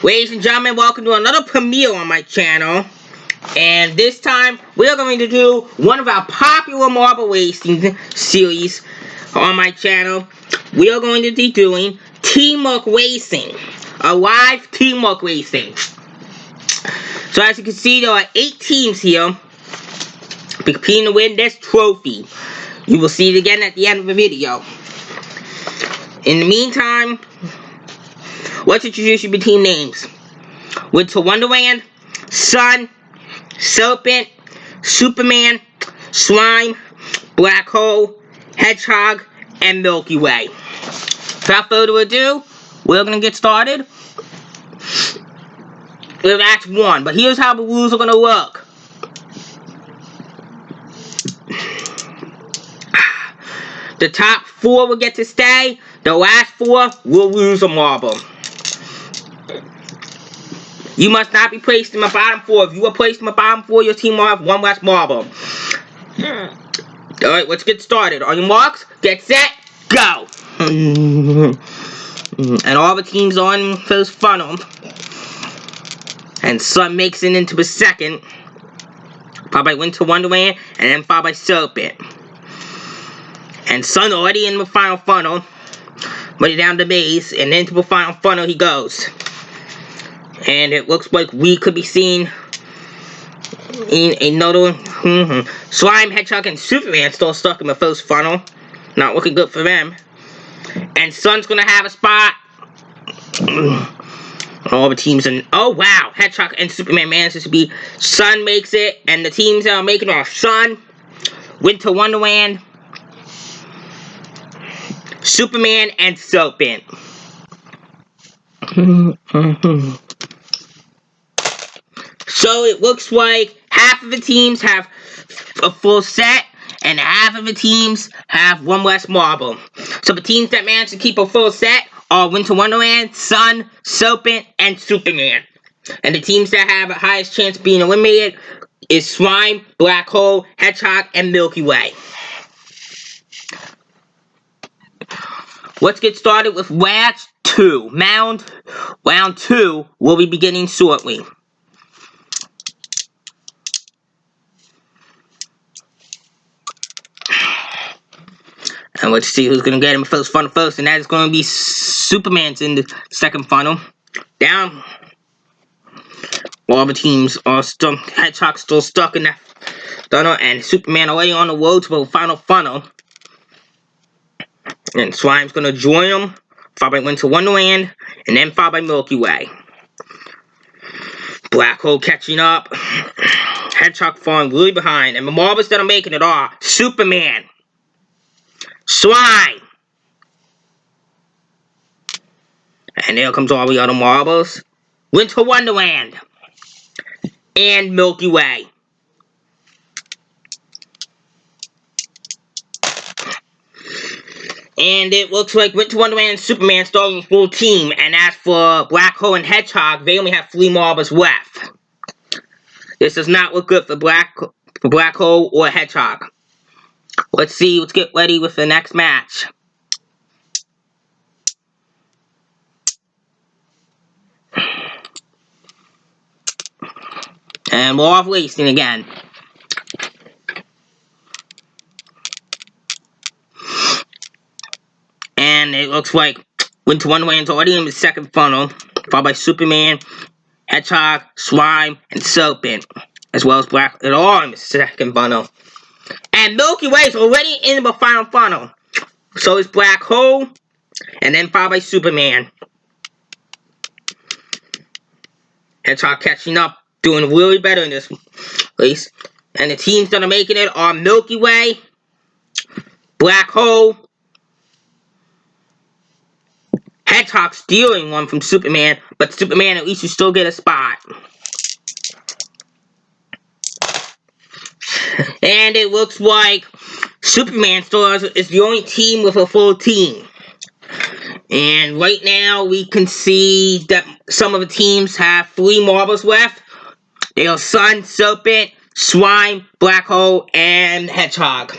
Ladies and gentlemen, welcome to another premiere on my channel. And this time, we are going to do one of our popular marble racing series on my channel. We are going to be doing Teamwork Racing. A live Teamwork Racing. So as you can see, there are 8 teams here competing to win this trophy. You will see it again at the end of the video. In the meantime, let's introduce you to team names. Winter Wonderland, Sun, Serpent, Superman, Slime, Black Hole, Hedgehog, and Milky Way. Without further ado, we're going to get started with Act 1. But here's how the rules are going to work. The top 4 will get to stay. The last 4 will lose a marble. You must not be placed in the bottom 4. If you are placed in the bottom 4, your team will have 1 less marble. Alright, let's get started. On your marks, get set, go! And all the teams on first funnel. And Sun makes it into the second. Followed by Winter Wonderland, and then followed by Serpent. And Sun already in the final funnel. Ready down the base, and into the final funnel he goes. And it looks like we could be seeing in another Slime, Hedgehog, and Superman still stuck in the first funnel. Not looking good for them. And Sun's gonna have a spot. All the teams in. Oh wow! Hedgehog and Superman manages to be. Sun makes it, and the teams that are making are Sun, Winter Wonderland, Superman, and Serpent. So it looks like half of the teams have a full set, and half of the teams have 1 less marble. So the teams that manage to keep a full set are Winter Wonderland, Sun, Serpent, and Superman. And the teams that have the highest chance of being eliminated is Slime, Black Hole, Hedgehog, and Milky Way. Let's get started with round 2. Round 2 will be beginning shortly. And let's see who's going to get in the first funnel first. And that is going to be Superman's in the second funnel. Down. All the teams are stuck. Hedgehog's still stuck in that funnel. And Superman already on the road to the final funnel. And Slime's going to join them. Followed by Winter Wonderland. And then followed by Milky Way. Black Hole catching up. Hedgehog falling really behind. And the marbles that are making it are Superman, Slime, and there comes all the other marbles. Winter Wonderland and Milky Way. And it looks like Winter Wonderland and Superman starting a full team. And as for Black Hole and Hedgehog, they only have 3 marbles left. This does not look good for Black Hole or Hedgehog. Let's get ready with the next match. And we're off racing again. And it looks like Winter Wonderland's already in the second funnel, followed by Superman, Hedgehog, Slime, and Serpent, as well as Black. They're all in the second funnel. And Milky Way's already in the final funnel. So is Black Hole, and then followed by Superman. Hedgehog catching up, doing really better in this race. And the teams that are making it are Milky Way, Black Hole, Hedgehog stealing one from Superman, but Superman, at least you still get a spot. And it looks like Superman Stars is the only team with a full team. And right now we can see that some of the teams have 3 marbles left. They are Sun, Serpent, Slime, Black Hole, and Hedgehog.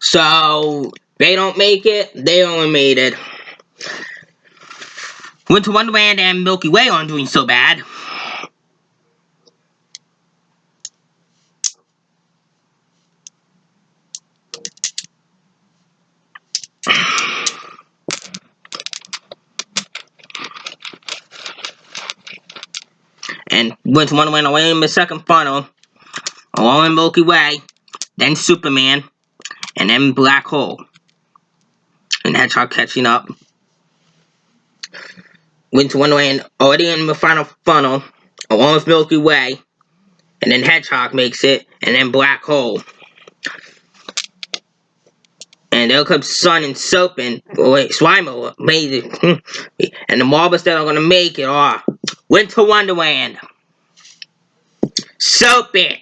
So they don't make it, they only made it. Winter Wonderland and Milky Way aren't doing so bad. And Winter Wonderland away in the second funnel, along with Milky Way, then Superman, and then Black Hole. And Hedgehog catching up. Winter Wonderland already in the final funnel, along with Milky Way, and then Hedgehog makes it, and then Black Hole. And there comes Sun and Soap and Slime made it. And the marbles that are gonna make it are Winter Wonderland, Soap It,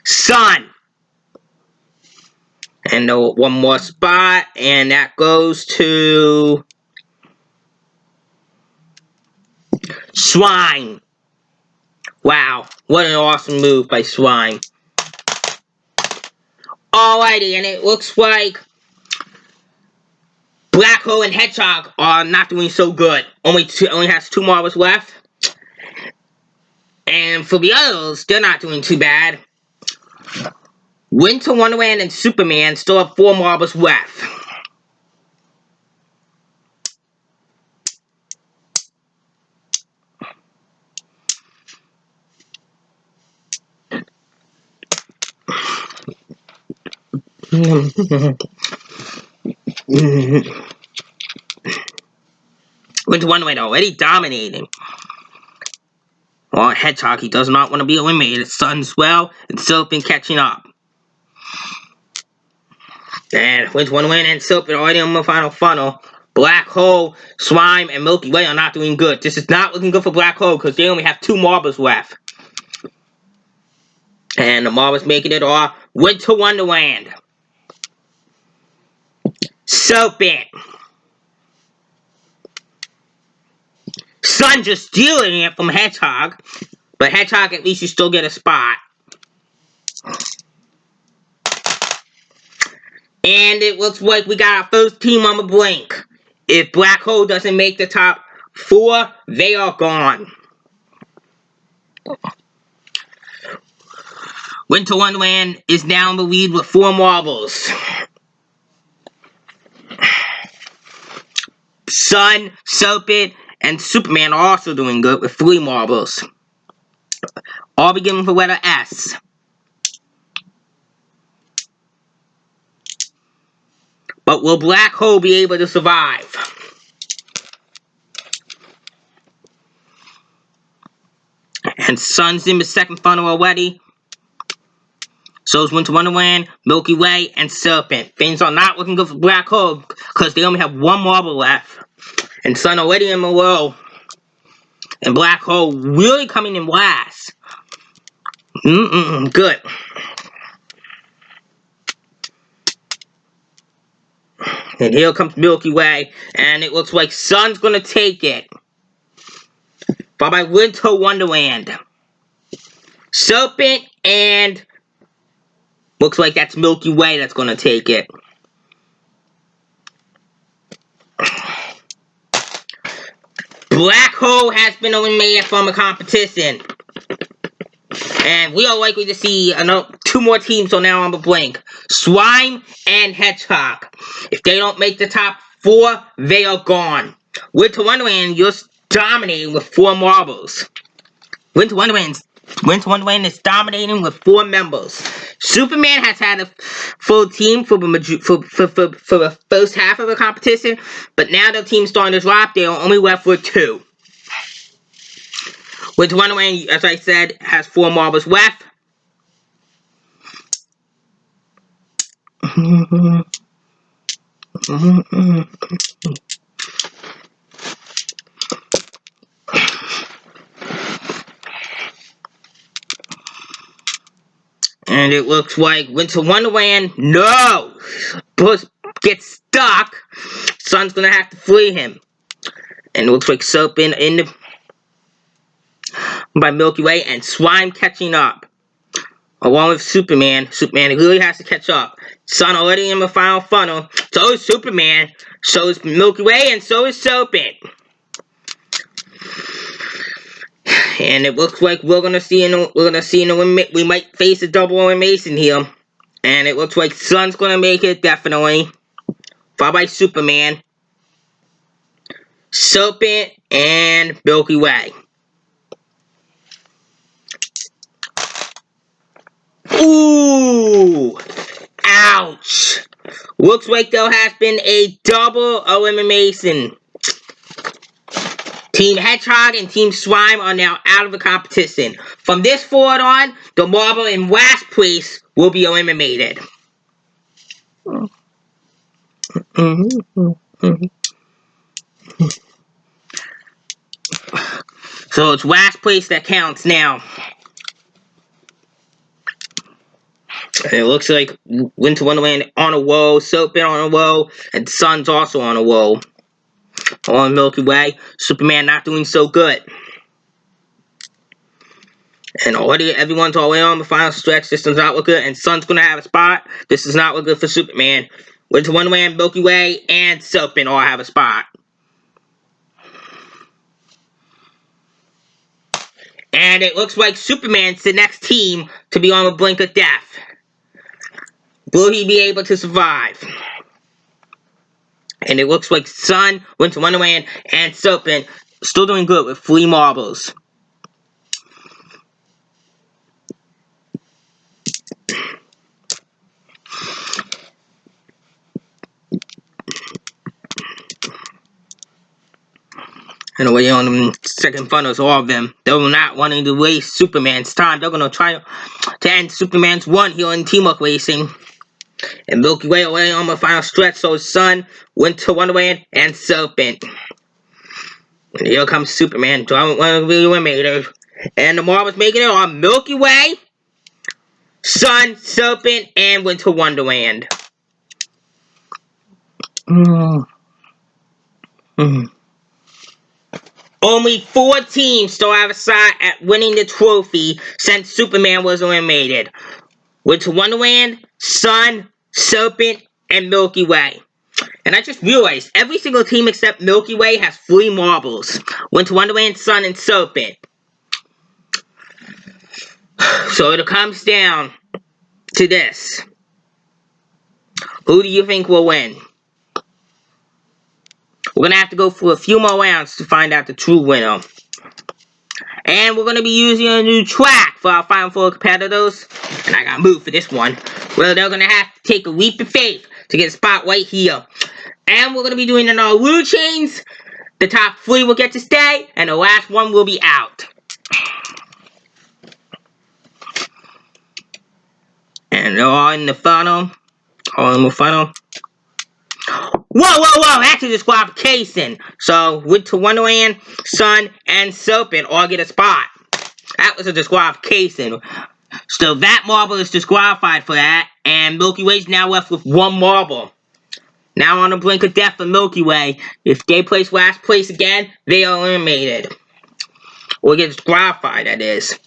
Sun, and one more spot, and that goes to Slime. Wow, what an awesome move by Slime. Alrighty, and it looks like Black Hole and Hedgehog are not doing so good. Only has 2 marbles left. And for the others, they're not doing too bad. Winter Wonderland and Superman still have 4 marbles left. Winter Wonderland already dominating. Well, Hedgehog, he does not want to be eliminated. Sun's well, and Soap been catching up. And Winter Wonderland and Soap are already on the final funnel. Black Hole, Slime, and Milky Way are not doing good. This is not looking good for Black Hole because they only have 2 marbles left. And the marbles making it are Winter Wonderland, Soap It, Sun just stealing it from Hedgehog, but Hedgehog at least you still get a spot. And it looks like we got our first team on the blink. If Black Hole doesn't make the top 4, they are gone. Winter Wonderland is now in the lead with 4 marbles. Sun, Soap It, and Superman are also doing good with 3 marbles. All beginning with the letter S. But will Black Hole be able to survive? And Sun's in the second funnel already. So is Winter Wonderland, Milky Way, and Serpent. Things are not looking good for Black Hole because they only have 1 marble left. And Sun already in the low. And Black Hole really coming in last. Good. And here comes Milky Way. And it looks like Sun's going to take it. Followed by Winter Wonderland, Serpent, and looks like that's Milky Way that's going to take it. Black Hole has been eliminated from the competition. And we are likely to see 2 more teams are now on the blink. Slime and Hedgehog. If they don't make the top 4, they are gone. Winter Wonderland, you're dominating with 4 marbles. Winter Wonderland is dominating with 4 members. Superman has had a full team for the first half of the competition, but now the team's starting to drop. They are only left with 2. Winter Wonderland, as I said, has 4 marbles left. And it looks like Winter Wonderland, no! Gets stuck. Sun's gonna have to flee him. And it looks like Soap in by Milky Way and Slime catching up. Along with Superman. Superman really has to catch up. Sun already in the final funnel. So is Superman. So is Milky Way, and so is Serpent. And it looks like we might face a double elimination here. And it looks like Sun's gonna make it, definitely. Followed by Superman, Serpent, and Milky Way. Ooh! Ouch! Looks like there has been a double elimination. Team Hedgehog and Team Slime are now out of the competition. From this forward on, the marble in last place will be eliminated. So it's last place that counts now. And it looks like Winter Wonderland on a roll, Serpent on a roll, and Sun's also on a roll. On Milky Way, Superman not doing so good. And already everyone's already on the final stretch. This does not look good, and Sun's gonna have a spot. This does not look good for Superman. Winter Wonderland, Milky Way, and Serpent all have a spot. And it looks like Superman's the next team to be on the brink of death. Will he be able to survive? And it looks like Sun, Winter Wonderland, and Serpent still doing good with 3 marbles. And away on the second funnels, all of them. They're not wanting to waste Superman's time. They're going to try to end Superman's run here in Teamwork Racing. And Milky Way away on the final stretch, so is Sun, Winter Wonderland, and Serpent. And here comes Superman, driving one of the eliminators. And the marbles making it on Milky Way, Sun, Serpent, and Winter Wonderland. Only 4 teams still have a shot at winning the trophy since Superman was eliminated. Winter Wonderland, Sun, Serpent, and Milky Way. And I just realized every single team except Milky Way has 3 marbles. Winter Wonderland, Sun, and Serpent. So it comes down to this. Who do you think will win? We're going to have to go through a few more rounds to find out the true winner. And we're going to be using a new track for our Final 4 competitors. And I got moved for this one. Well, they're going to have to take a leap of faith to get a spot right here. And we're going to be doing another Lulu Chains. The top 3 will get to stay. And the last one will be out. And they're all in the funnel. All in the funnel. Whoa, that's a disqualification. So, Winter Wonderland, Sun, and Serpent all get a spot. That was a disqualification. So, that marble is disqualified for that. And Milky Way's now left with 1 marble. Now on the brink of death for Milky Way. If they place last place again, they are eliminated. Or get disqualified, that is.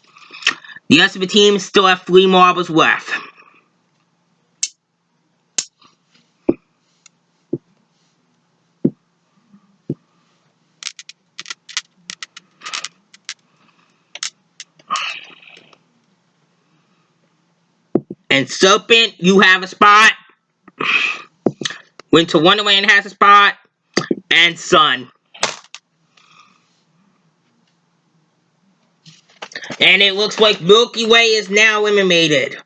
The rest of the teams still have 3 marbles left. And Serpent, you have a spot. Winter Wonderland has a spot. And Sun. And it looks like Milky Way is now eliminated.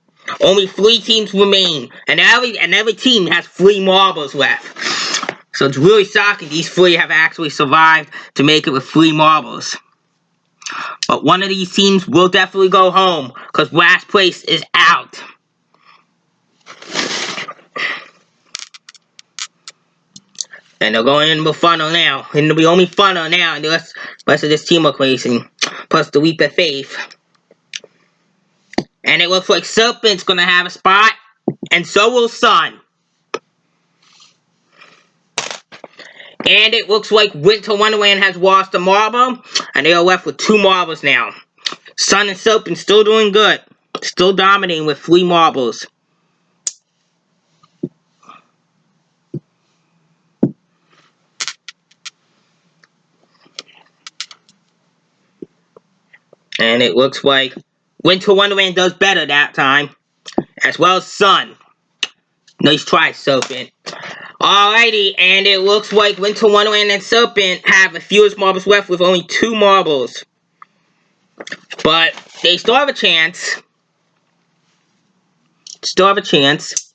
Only 3 teams remain. And every team has 3 marbles left. So it's really shocking these 3 have actually survived to make it with 3 marbles. But one of these teams will definitely go home. Because last place is out. And they're going into the funnel now. And the only funnel now in the rest of this Teamwork Racing. Plus the Leap of Faith. And it looks like Serpent's going to have a spot. And so will Sun. And it looks like Winter Wonderland has lost a marble. And they are left with 2 marbles now. Sun and Serpent still doing good. Still dominating with 3 marbles. And it looks like Winter Wonderland does better that time. As well as Sun. Nice try, Serpent. Alrighty, and it looks like Winter Wonderland and Serpent have the fewest marbles left with only 2 marbles. But they still have a chance. Still have a chance.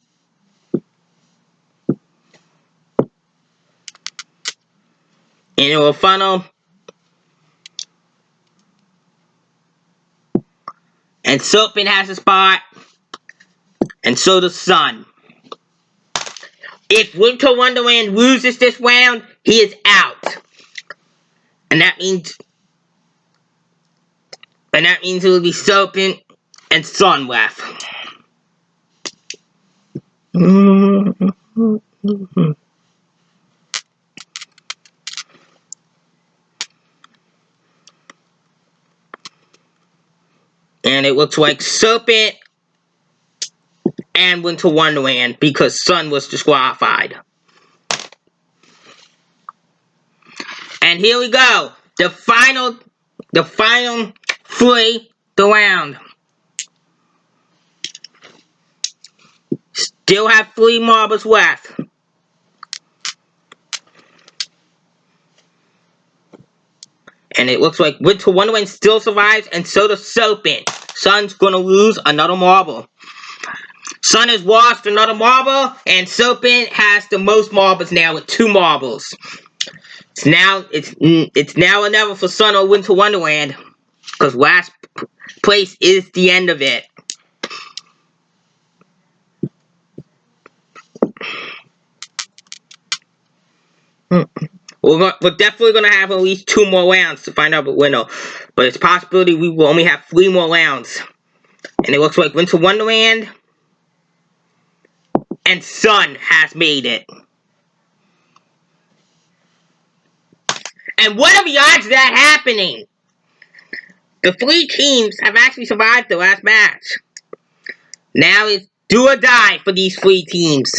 And it will funnel. And Serpent has a spot. And so does Sun. If Winter Wonderland loses this round, he is out. And that means it will be Serpent and Sun left. And it looks like Serpent and Winter Wonderland because Sun was disqualified. And here we go. The final 3 round. Still have 3 marbles left. And it looks like Winter Wonderland still survives, and so does Serpent. Sun's gonna lose another marble. Sun has lost another marble, and Serpent has the most marbles now with 2 marbles. It's now or never for Sun or Winter Wonderland, because last place is the end of it. We're definitely going to have at least 2 more rounds to find out the winner. But it's a possibility we will only have 3 more rounds. And it looks like Winter Wonderland and Sun has made it. And what are the odds of that happening? The 3 teams have actually survived the last match. Now it's do or die for these 3 teams.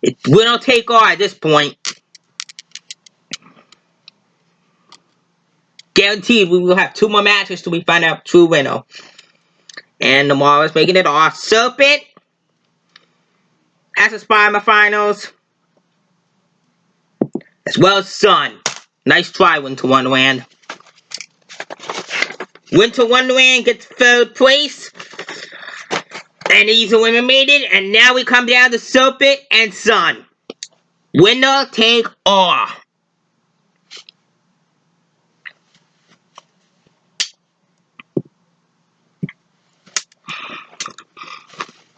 It's winner take all at this point. Guaranteed we will have 2 more matches till we find out the true winner. And tomorrow is making it off. Serpent has a spot in the finals. As well as Sun. Nice try, Winter Wonderland. Winter Wonderland gets 3rd place. And he's eliminated. And now we come down to Serpent and Sun. Winner take all.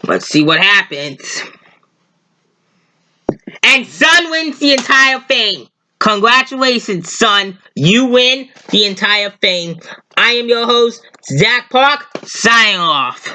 Let's see what happens. And Sun wins the entire thing. Congratulations, Sun. You win the entire thing. I am your host, Zach Park, signing off.